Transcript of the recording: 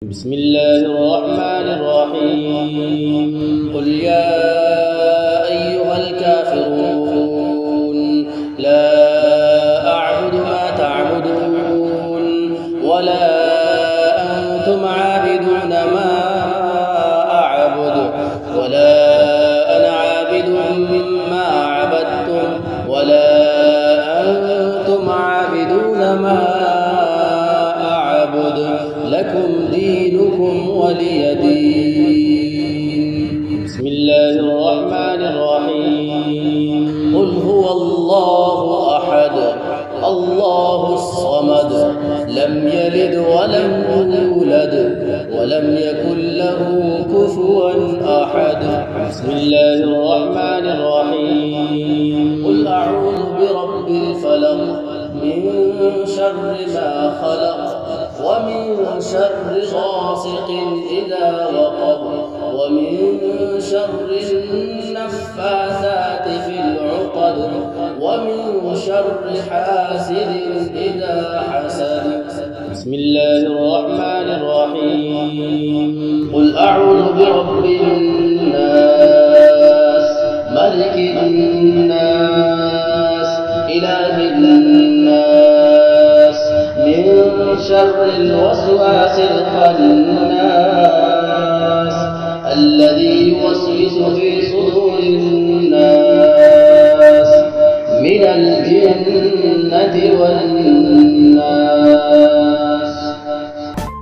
بسم الله الرحمن الرحيم قل يا أيها الكافرون لا أعبد ما تعبدون ولا أنتم عابدون ما أعبد ولا أنا عابد ما عبدتم ولا أنتم عابدون ما أعبد لكم دينكم ولي دين. بسم الله الرحمن الرحيم قل هو الله أحد الله الصمد لم يلد ولم يولد ولم يكن له كفوا أحد. بسم الله الرحمن الرحيم قل أعوذ برب الفلق من شر ما خلق ومن شر غاسق إذا وقب ومن شر النفاثات في العقد ومن شر حاسد إذا حسد. بسم الله الرحمن الرحيم قل أعوذ برب الناس ملك الناس إله الناس من شر الوسواس الخناس الذي يوسوس في صدور الناس من الجنة والناس.